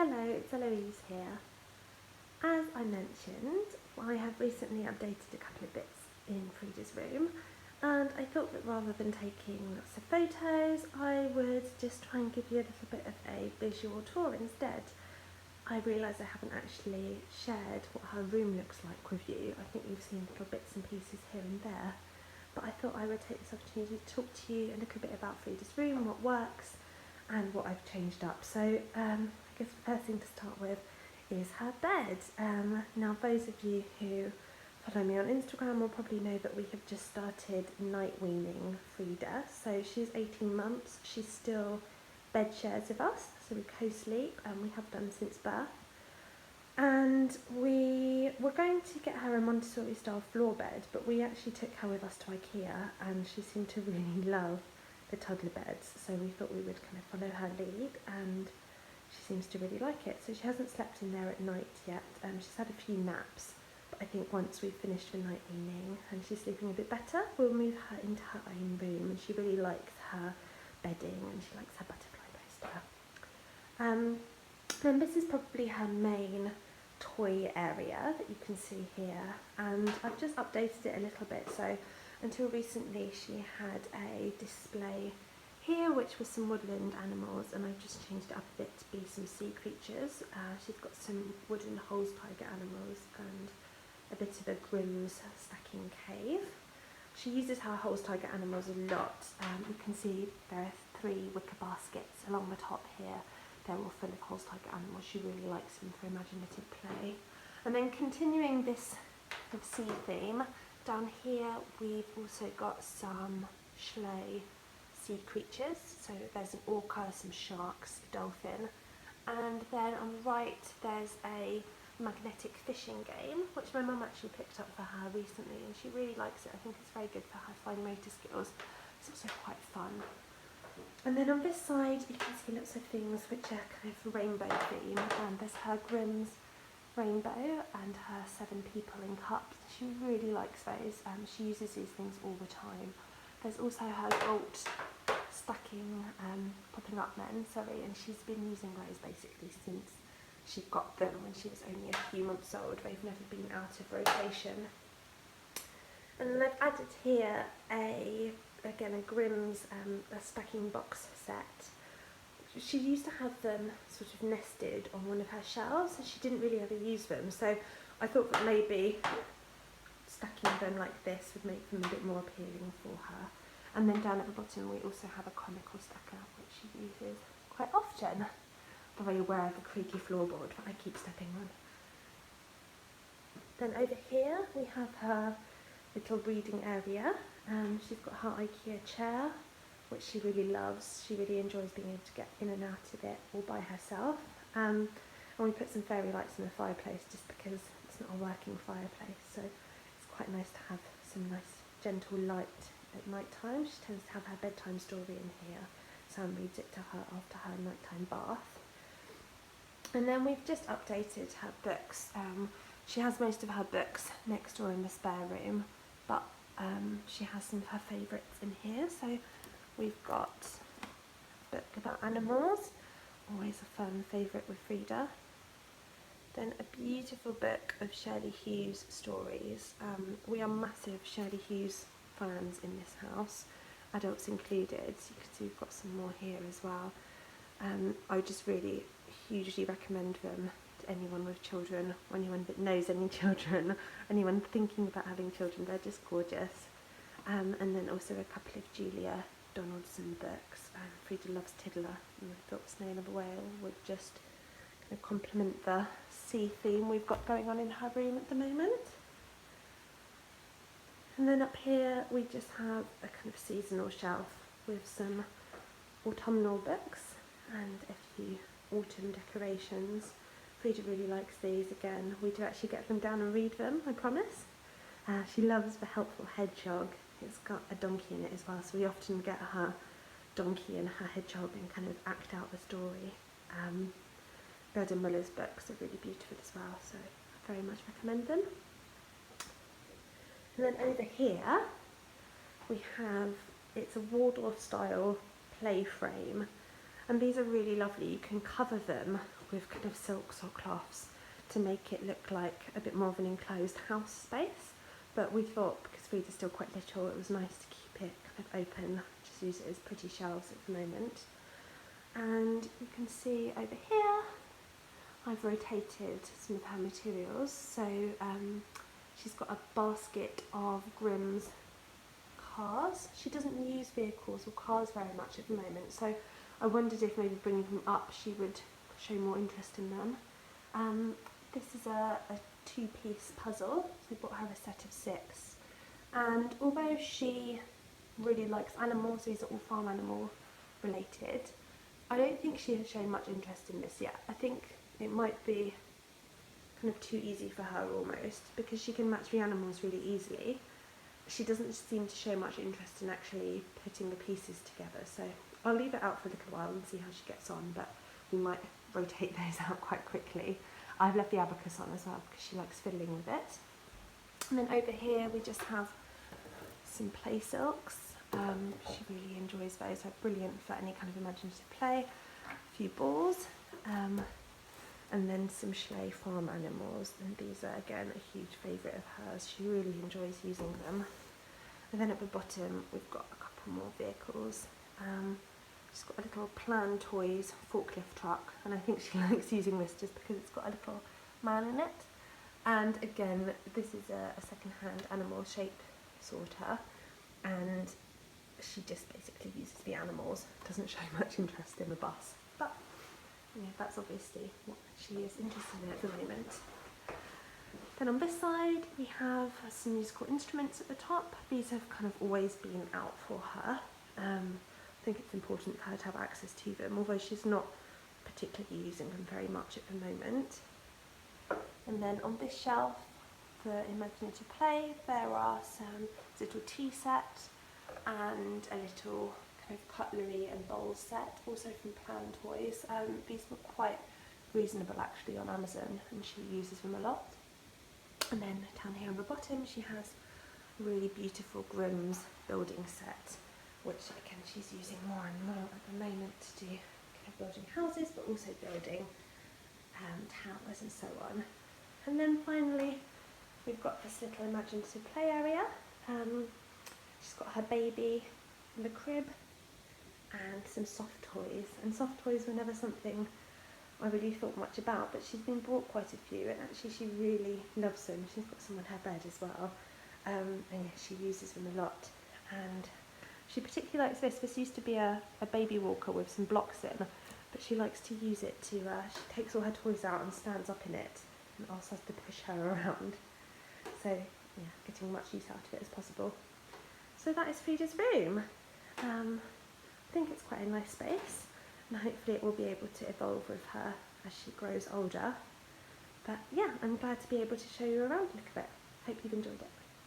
Hello, it's Eloise here. As I mentioned, I have recently updated a couple of bits in Frida's room, and I thought that rather than taking lots of photos, I would just try and give you a little bit of a visual tour instead. I realise I haven't actually shared what her room looks like with you. I think you've seen little bits and pieces here and there, but I thought I would take this opportunity to talk to you a little bit about Frida's room, what works, and what I've changed up. So I guess the first thing to start with is her bed. Now those of you who follow me on Instagram will probably know that we have just started night weaning Frida. So she's 18 months, she's still bed shares with us, so we co-sleep, and we have done since birth. And we were going to get her a Montessori style floor bed, but we actually took her with us to IKEA, and she seemed to really love the toddler beds, so we thought we would kind of follow her lead, and she seems to really like it. So she hasn't slept in there at night yet. She's had a few naps, but I think once we've finished the night weaning and she's sleeping a bit better, we'll move her into her own room, and she really likes her bedding and she likes her butterfly poster. Then this is probably her main toy area that you can see here, and I've just updated it a little bit. So until recently she had a display here which was some woodland animals, and I've just changed it up a bit to be some sea creatures. She's got some wooden Holz tiger animals and a bit of a Grimm's stacking cave. She uses her Holz tiger animals a lot. You can see there are 3 wicker baskets along the top here. They're all full of Holz tiger animals. She really likes them for imaginative play. And then continuing this sea theme, down here we've also got some schley sea creatures. So there's an orca, some sharks, a dolphin, and then on the right there's a magnetic fishing game which my mum actually picked up for her recently, and she really likes it. I think it's very good for her fine motor skills. It's also quite fun. And then on this side you can see lots of things which are kind of rainbow theme, and there's her Grimm's rainbow and her 7 people in cups. She really likes those. She uses these things all the time. There's also her Galt stacking popping up men, and she's been using those basically since she got them when she was only a few months old. They've never been out of rotation. And then I've added here a Grimm's a stacking box set. She used to have them sort of nested on one of her shelves, and she didn't really ever use them, so I thought that maybe stacking them like this would make them a bit more appealing for her. And then down at the bottom we also have a comical stacker which she uses quite often. I'm very aware of the creaky floorboard that I keep stepping on. Then over here we have her little reading area. She's got her IKEA chair which she really loves. She really enjoys being able to get in and out of it all by herself. And we put some fairy lights in the fireplace just because it's not a working fireplace, so it's quite nice to have some nice gentle light at night time. She tends to have her bedtime story in here. Sam reads it to her after her nighttime bath. And then we've just updated her books. She has most of her books next door in the spare room, but she has some of her favourites in here. So we've got a book about animals, always a fun favourite with Frida. Then a beautiful book of Shirley Hughes stories. We are massive Shirley Hughes fans in this house, adults included. So you can see we've got some more here as well. I would just really hugely recommend them to anyone with children, or anyone that knows any children, anyone thinking about having children. They're just gorgeous. And then also a couple of Julia Donaldson books. Frida loves Tiddler, and I thought Snail of a Whale would just kind of complement the sea theme we've got going on in her room at the moment. And then up here we just have a kind of seasonal shelf with some autumnal books and a few autumn decorations. Frida really likes these. Again, we do actually get them down and read them, I promise. She loves The Helpful Hedgehog. It's got a donkey in it as well, so we often get her donkey and her hedgehog and kind of act out the story. Bird and Muller's books are really beautiful as well, so I very much recommend them. And then over here we have, it's a Waldorf style play frame, and these are really lovely. You can cover them with kind of silks or cloths to make it look like a bit more of an enclosed house space. But we thought, because Frida's still quite little, it was nice to keep it kind of open, just use it as pretty shelves at the moment. And you can see over here, I've rotated some of her materials. So she's got a basket of Grimm's cars. She doesn't use vehicles or cars very much at the moment, so I wondered if maybe bringing them up she would show more interest in them. This is a two-piece puzzle, so I bought her a set of 6. And although she really likes animals, these are all farm animal related, I don't think she has shown much interest in this yet. I think it might be kind of too easy for her almost, because she can match the animals really easily. She doesn't seem to show much interest in actually putting the pieces together, so I'll leave it out for a little while and see how she gets on, but we might rotate those out quite quickly. I've left the abacus on as well because she likes fiddling with it. And then over here we just have some play silks. She really enjoys those, they're brilliant for any kind of imaginative play. A few balls, and then some Schley farm animals, and these are again a huge favourite of hers. She really enjoys using them. And then at the bottom we've got a couple more vehicles. She's got a little Plan Toys forklift truck, and I think she likes using this just because it's got a little man in it. And again, this is a second-hand animal shape sorter, and she just basically uses the animals, doesn't show much interest in the bus. But yeah, that's obviously what she is interested in at the moment. Then on this side we have some musical instruments at the top. These have kind of always been out for her. I think it's important for her to have access to them, although she's not particularly using them very much at the moment. And then on this shelf for imaginative play, there are some little tea set and a little kind of cutlery and bowls set, also from Plan Toys. These were quite reasonable actually on Amazon, and she uses them a lot. And then down here on the bottom she has a really beautiful Grimm's building set, which again she's using more and more at the moment to do kind of building houses, but also building towers and so on. And then finally we've got this little imaginative play area. She's got her baby in the crib and some soft toys, and soft toys were never something I really thought much about, but she's been bought quite a few, and actually she really loves them. She's got some on her bed as well, and yeah, she uses them a lot. And she particularly likes this. This used to be a baby walker with some blocks in, but she likes to use it to, she takes all her toys out and stands up in it and asks us to push her around. So yeah, getting much use out of it as possible. So that is Frida's room. I think it's quite a nice space, and hopefully it will be able to evolve with her as she grows older. But yeah, I'm glad to be able to show you around a little bit. Hope you've enjoyed it.